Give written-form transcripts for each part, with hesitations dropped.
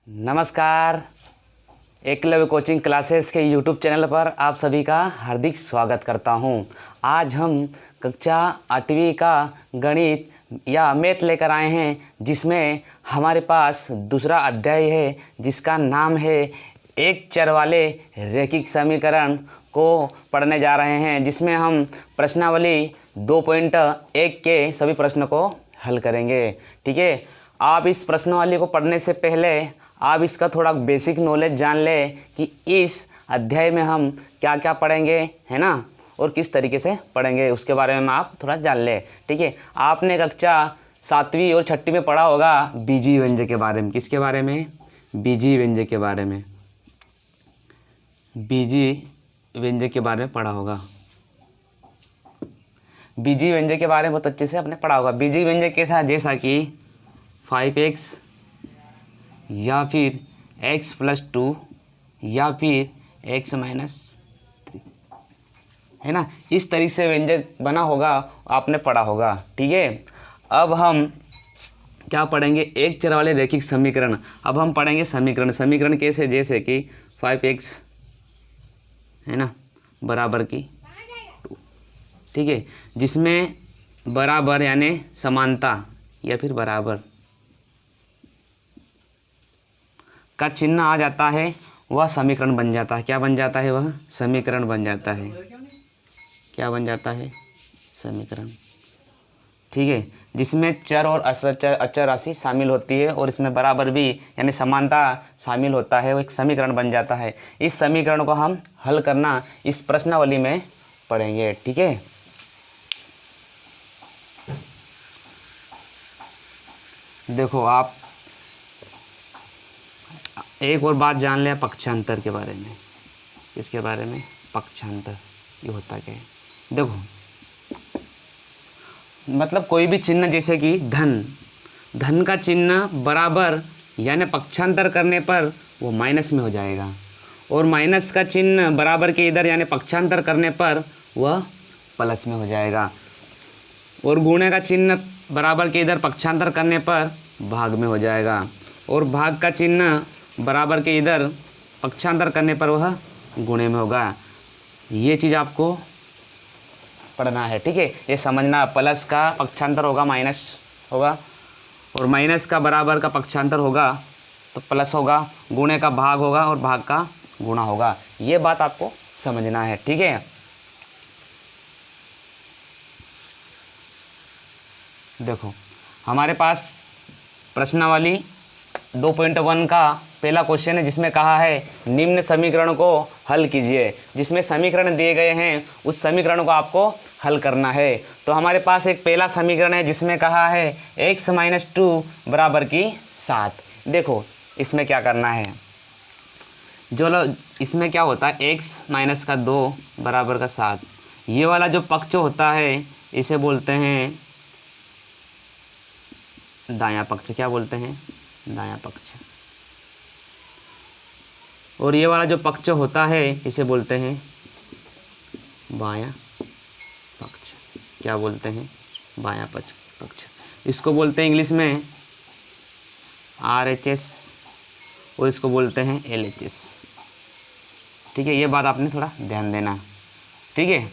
नमस्कार। Eklavya coaching classes के YouTube channel पर आप सभी का हार्दिक स्वागत करता हूं। आज हम कक्षा 8वीं का गणित या मैथ लेकर आए हैं, जिसमें हमारे पास दूसरा अध्याय है जिसका नाम है एक चर वाले रैखिक समीकरण को पढ़ने जा रहे हैं, जिसमें हम प्रश्नावली 2.1 के सभी प्रश्नों को हल करेंगे। ठीक है, आप इस प्रश्नावली को पढ़ने से पहले आप इसका थोड़ा बेसिक नॉलेज जान लें कि इस अध्याय में हम क्या क्या पढ़ेंगे, है ना, और किस तरीके से पढ़ेंगे उसके बारे में आप थोड़ा जान लें। ठीक है, आपने कक्षा 7वीं और 6वीं में पढ़ा होगा बीजीय व्यंजक के बारे में। किसके बारे में? बीजीय व्यंजक के बारे में। बीजीय व्यंजक के बारे में पढ़ा होगा। बीजीय व्यंजक के बारे में बहुत अच्छे से आपने पढ़ा होगा। बीजीय व्यंजक कैसा है? जैसा कि 5x या फिर x+2 या फिर x - 3, है ना, इस तरीके से व्यंजक बना होगा, आपने पढ़ा होगा। ठीक है, अब हम क्या पढ़ेंगे? एक चर वाले रैखिक समीकरण। अब हम पढ़ेंगे समीकरण कैसे? जैसे कि 5x, है ना, बराबर की 2। ठीक है, जिसमें बराबर यानी समानता या फिर बराबर का चिन्ह आ जाता है, वह समीकरण बन जाता है। क्या बन जाता है? वह समीकरण बन जाता है। क्या बन जाता है? समीकरण। ठीक है, जिसमें चर और अचर राशि शामिल होती है और इसमें बराबर भी यानी समानता शामिल होता है, वो एक समीकरण बन जाता है। इस समीकरण को हम हल करना इस प्रश्नावली में पढ़ेंगे। ठीक है, देखो आप एक और बात जान लें पक्षांतर के बारे में। इसके बारे में पक्षांतर ये होता क्या है? देखो, मतलब कोई भी चिन्ह, जैसे कि धन का चिन्ह बराबर यानी पक्षांतर करने पर वो माइनस में हो जाएगा, और माइनस का चिन्ह बराबर के इधर यानी पक्षांतर करने पर वह प्लस में हो जाएगा, और गुणे का चिन्ह बराबर के इधर पक्षांतर करने पर भाग में हो जाएगा, और भाग का चिन्ह बराबर के इधर पक्षांतर करने पर वह गुणे में होगा। ये चीज़ आपको पढ़ना है। ठीक है, ये समझना, प्लस का पक्षांतर होगा माइनस होगा, और माइनस का बराबर का पक्षांतर होगा तो प्लस होगा, गुणे का भाग होगा और भाग का गुणा होगा। ये बात आपको समझना है। ठीक है, देखो हमारे पास प्रश्नावली 2.1 का पहला क्वेश्चन है, जिसमें कहा है निम्न समीकरण को हल कीजिए। जिसमें समीकरण दिए गए हैं उस समीकरण को आपको हल करना है। तो हमारे पास एक पहला समीकरण है जिसमें कहा है x - 2 बराबर की 7। देखो इसमें क्या करना है, इसमें क्या होता है, x - 2 बराबर का 7। ये वाला जो पक्ष होता है इसे बोलते हैं दायां पक्ष। क्या बोलते हैं? दायां पक्ष। और ये वाला जो पक्ष होता है इसे बोलते हैं बायां पक्ष। क्या बोलते हैं? बायां पक्ष। इसको बोलते हैं इंग्लिश में RHS और इसको बोलते हैं LHS। ठीक है, ये बात आपने थोड़ा ध्यान देना। ठीक है,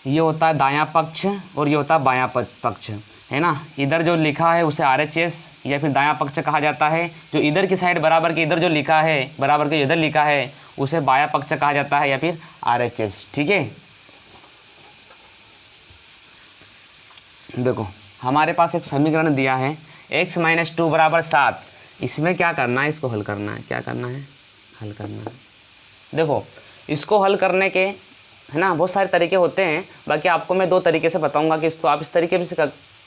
ये होता है दायां पक्ष और ये होता है बायां पक्ष, है ना। इधर जो लिखा है उसे RHS या फिर दायां पक्ष कहा जाता है। जो इधर की साइड बराबर के इधर जो लिखा है, बराबर के इधर लिखा है, उसे बायां पक्ष कहा जाता है या फिर RHS। ठीक है, देखो हमारे पास एक समीकरण दिया है x - 2 बराबर 7। इसमें क्या करना है? इसको हल करना है। क्या करना है? हल करना है। देखो इसको हल करने के, है ना, बहुत सारे तरीके होते हैं। बाकी आपको मैं 2 तरीके से बताऊंगा कि इसको आप इस तरीके से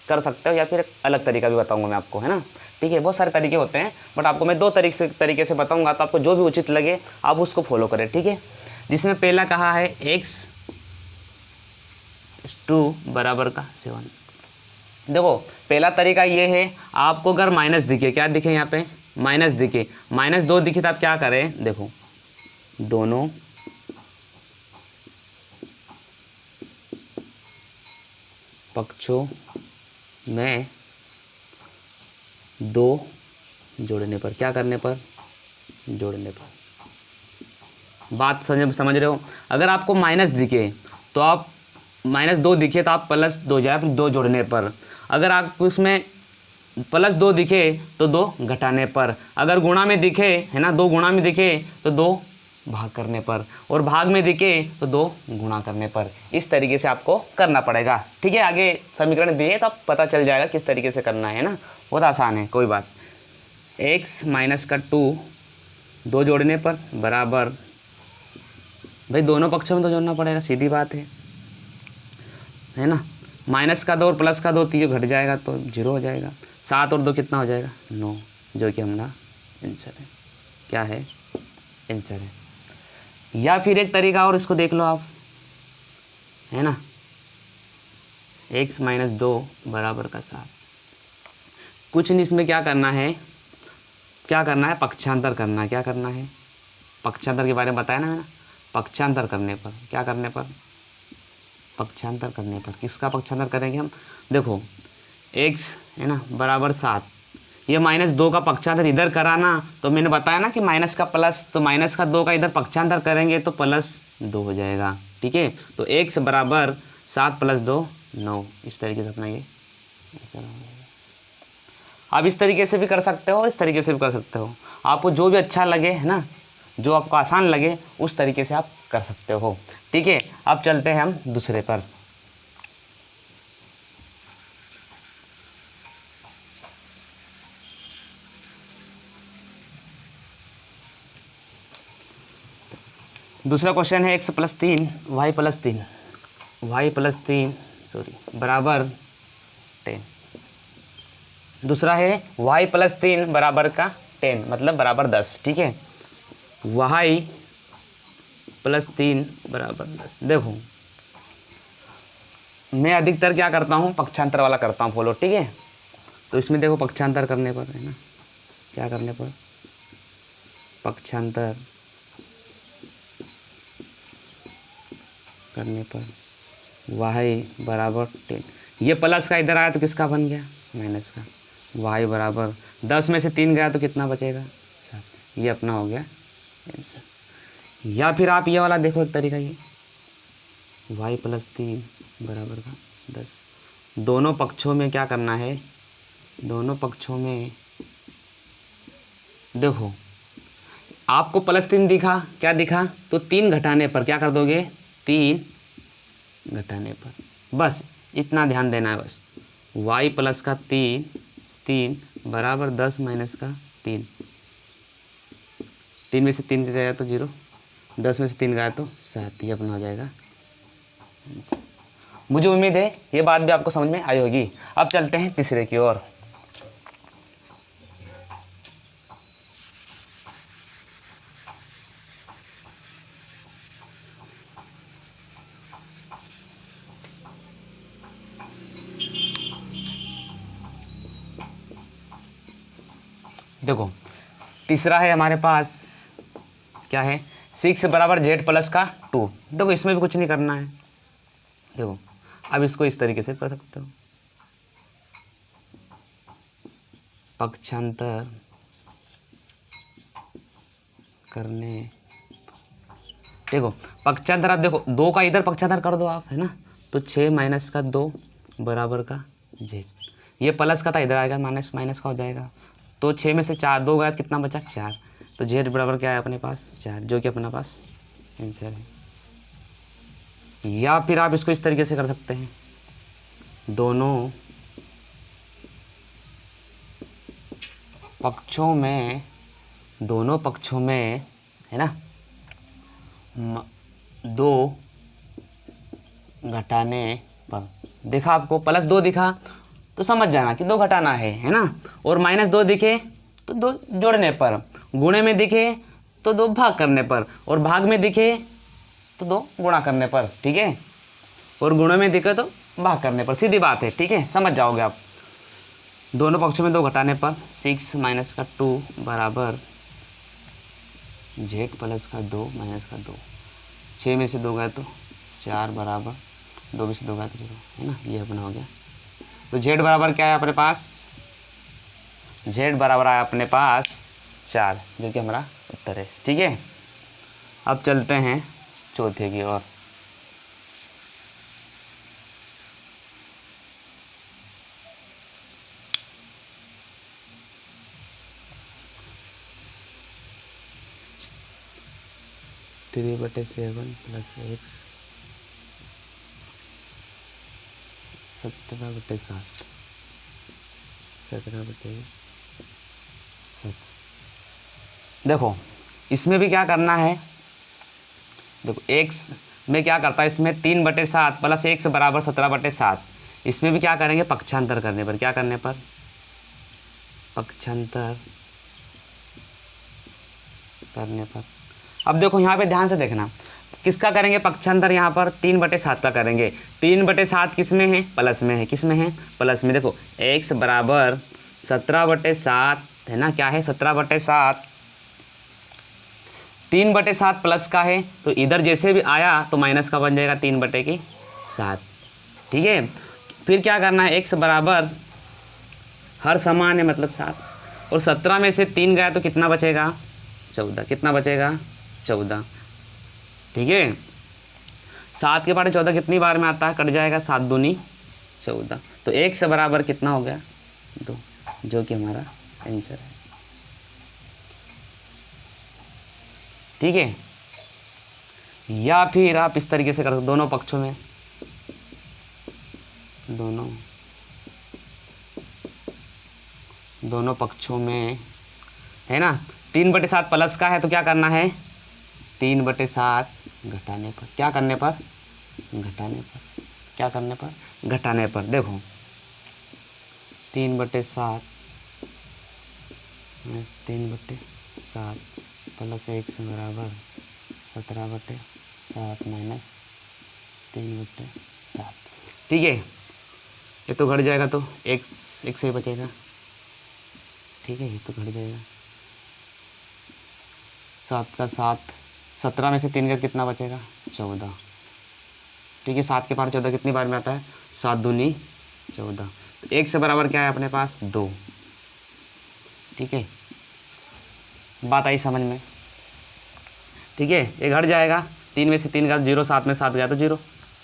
कर सकते हो या फिर अलग तरीका भी बताऊंगा मैं आपको, है ना। ठीक है, बहुत सारे तरीके होते हैं, बट आपको मैं 2 तरीके से बताऊंगा, तो आपको जो भी उचित लगे आप उसको फॉलो करें। ठीक है, जिसमें पहला कहा है x - 2 बराबर का 7। देखो पहला तरीका ये है, आपको अगर माइनस दिखे, क्या दिखे यहाँ पे? माइनस दिखे, -2 दिखे तो आप क्या करें? देखो दोनों पक्षों में 2 जोड़ने पर, क्या करने पर, जोड़ने पर। बात समझ रहे हो। अगर आपको माइनस दिखे तो आप -2 दिखे तो आप +2 जाए, 2 जोड़ने पर। अगर आपको उसमें +2 दिखे तो 2 घटाने पर। अगर गुणा में दिखे, है ना, 2 गुणा में दिखे तो 2 भाग करने पर, और भाग में दिखे तो 2 गुणा करने पर। इस तरीके से आपको करना पड़ेगा, ठीक है। आगे समीकरण दिए तो आप पता चल जाएगा किस तरीके से करना है ना, बहुत आसान है, कोई बात। x - 2 2 जोड़ने पर बराबर, भाई दोनों पक्षों में तो जोड़ना पड़ेगा, सीधी बात है ना। -2 और +2 तो ये घट जाएगा तो 0 हो जाएगा। 7 और 2 कितना हो जाएगा, 9, जो कि हमारा आंसर है। क्या है, आंसर है। या फिर एक तरीका और इसको देख लो आप, है ना, x - 2 बराबर का 7। कुछ नहीं, इसमें क्या करना है, पक्षांतर करना है। क्या करना है, पक्षांतर के बारे में बताया ना मैंने। पक्षांतर करने पर, क्या करने पर, पक्षांतर करने पर। किसका पक्षांतर करेंगे हम, देखो x है ना बराबर 7, ये -2 का पक्षांतर इधर कराना, तो मैंने बताया ना कि माइनस का प्लस, तो -2 का इधर पक्षांतर करेंगे तो +2 हो जाएगा, ठीक है। तो x बराबर 7 + 2 9, इस तरीके से अपना ये आंसर हो जाएगा। आप इस तरीके से भी कर सकते हो, इस तरीके से भी कर सकते हो, आपको जो भी अच्छा लगे, है ना, जो आपको आसान लगे उस तरीके से आप कर सकते हो, ठीक है। अब चलते हैं हम दूसरे पर। दूसरा क्वेश्चन है x + 3 y + 3 बराबर 10। दूसरा है y + 3 बराबर का 10, मतलब बराबर 10, ठीक है। y + 3 बराबर 10। देखो मैं अधिकतर क्या करता हूँ, पक्षांतर वाला करता हूँ फॉलो, ठीक है। तो इसमें देखो पक्षांतर करने पर, है ना, क्या करने पर, पक्षांतर करने पर y बराबर 10, ये प्लस का इधर आया तो किसका बन गया, माइनस का। y बराबर 10 में से 3 गया तो कितना बचेगा, 7। ये अपना हो गया आंसर। या फिर आप ये वाला देखो एक तरीका, ये y + 3 बराबर का 10। दोनों पक्षों में क्या करना है, दोनों पक्षों में देखो आपको +3 दिखा, क्या दिखा, तो 3 घटाने पर क्या कर दोगे, 3 घटाने पर, बस इतना ध्यान देना है बस। y + का 3 बराबर 10 - का 3, 3 में से 3 गया तो 0, 10 में से 3 गया तो 7, ये अपना हो जाएगा। मुझे उम्मीद है ये बात भी आपको समझ में आई होगी। अब चलते हैं तीसरे की ओर। देखो तीसरा है हमारे पास, क्या है, 6 बराबर z + का 2। देखो इसमें भी कुछ नहीं करना है। देखो अब इसको इस तरीके से कर सकते हो, पक्षांतर करने, देखो पक्षांतर आप देखो 2 का इधर पक्षांतर कर दो आप, है ना, तो 6 - का 2 बराबर का z। ये प्लस का था, इधर आएगा माइनस का हो जाएगा। तो 6 में से 4 2 गया, कितना बचा, 4। तो z बराबर क्या है अपने पास, 4, जो कि अपने पास आंसर है। या फिर आप इसको इस तरीके से कर सकते हैं, दोनों पक्षों में, है ना, 2 घटाने पर, देखा आपको +2 दिखा तो समझ जाना कि 2 घटाना है ना, और -2 दिखे तो 2 जोड़ने पर, गुणे में दिखे तो 2 भाग करने पर, और भाग में दिखे तो 2 गुणा करने पर, ठीक है, और गुणे में दिखे तो भाग करने पर, सीधी बात है, ठीक है, समझ जाओगे आप। दोनों पक्षों में 2 घटाने पर 6 - का 2 बराबर z + का 2 - का 2। 6 में से 2 गए तो 4 बराबर 2 में से 2 गया तो 0, है ना, ये अपना हो गया। तो z बराबर क्या है अपने पास, z बराबर आया अपने पास 4, जो कि हमारा उत्तर है। ठीक है, अब चलते हैं चौथे की ओर। थ्री बटे 7 प्लस एक्स 17/7 17/7। देखो इसमें भी क्या करना है, देखो x में क्या करता है, इसमें 3/7 प्लस x बराबर 17/7। इसमें भी क्या करेंगे, पक्षांतर करने पर, क्या करने पर, पक्षांतर करने पर। अब देखो यहाँ पे ध्यान से देखना, किसका करेंगे पक्षांतर, यहाँ पर 3/7 का करेंगे। 3/7 किस में है, प्लस में है, किस में है, प्लस में। देखो x बराबर 17/7 है ना, क्या है 17/7, 3/7 प्लस का है, तो इधर जैसे भी आया तो माइनस का बन जाएगा 3/7। ठीक है, फिर क्या करना है, x बराबर हर समान है मतलब 7, और 17 में से 3 गया तो कितना बचेगा, 14। कितना बचेगा, 14। ठीक है, 7 के पार्ट 14 कितनी बार में आता है, कट जाएगा, 7 दूनी 14। तो x बराबर कितना हो गया, 2, जो कि हमारा आंसर है। ठीक है, या फिर आप इस तरीके से कर सकते, दोनों पक्षों में, दोनों पक्षों में है ना। 3/7 प्लस का है तो क्या करना है, 3/7 घटाने पर, क्या करने पर, घटाने पर, क्या करने पर, घटाने पर। देखो 3/7 प्लस x बराबर 17/7 माइनस 3/7। ठीक है, ये तो घट जाएगा तो x से ही बचेगा। ठीक है, ये तो घट जाएगा, 7 का 7, 17 में से 3 का कितना बचेगा, 14। ठीक है, 7 के पार 14 कितनी बार में आता है, 7 दूनी 14। तो x बराबर क्या है अपने पास, 2। ठीक है, बात आई समझ में। ठीक है, ये घट जाएगा, 3 में से 3 का 0, 7 में 7 गया तो 0।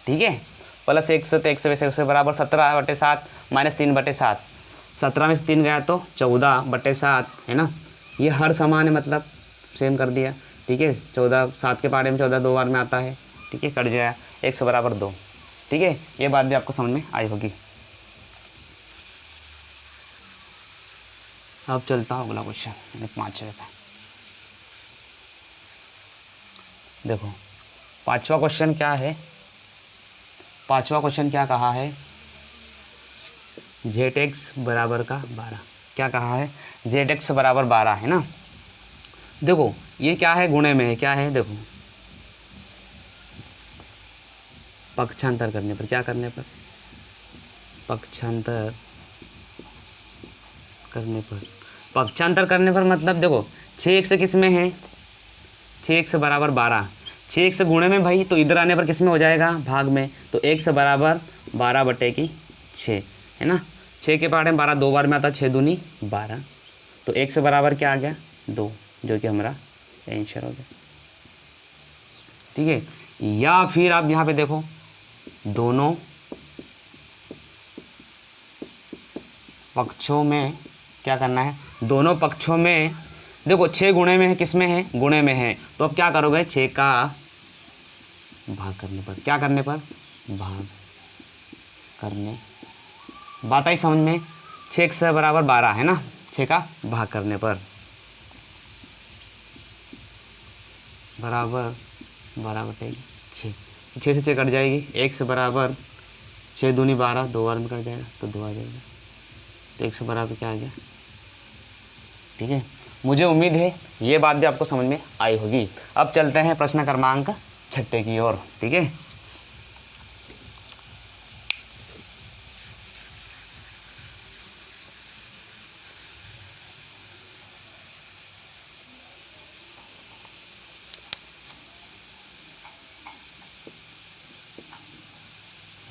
ठीक है, प्लस x तो x से बराबर 17/7 माइनस 3/7। 17 में से 3 गया तो 14/7 है ना, ये हर समान है मतलब सेम कर दिया। ठीक है, 14, 7 के पारे में 14 2 बार में आता है। ठीक है, कट जाएगा, x बराबर 2। ठीक है, ये बात भी आपको समझ में आई होगी। अब चलता हूँ अगला क्वेश्चन, 5वें पे। देखो 5वां क्वेश्चन क्या है, 5वां क्वेश्चन क्या कहा है, zx बराबर का 12। क्या कहा है, zx बराबर 12 है ना। देखो ये क्या है, गुणे में है, क्या है, देखो पक्षांतर करने पर, क्या करने पर, पक्षांतर करने पर। पक्षांतर करने पर मतलब देखो 6x किस में है, 6x बराबर 12, 6x गुणे में भाई, तो इधर आने पर किस में हो जाएगा, भाग में। तो x बराबर 12/6 है ना। 6 के पार्ट में 12 2 बार में आता है, 6 दूनी 12। तो x बराबर क्या आ गया, 2, जो कि हमारा आंसर हो गया। ठीक है, या फिर आप यहाँ पे देखो, दोनों पक्षों में क्या करना है, दोनों पक्षों में देखो 6 गुणे में है, किस में है, गुणे में है। तो अब क्या करोगे, 6 का भाग करने पर, क्या करने पर, भाग करने। बात आई समझ में, 6x बराबर 12 है ना, 6 का भाग करने पर बराबर 12/6। 6 से 6 कट जाएगी, x बराबर 6 दूनी 12, 2 बार में कट जाएगा तो 2 आ जाएगा। तो x बराबर क्या आ गया। ठीक है, मुझे उम्मीद है ये बात भी आपको समझ में आई होगी। अब चलते हैं प्रश्न क्रमांक 6 की ओर। ठीक है,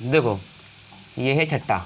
देखो ये है 6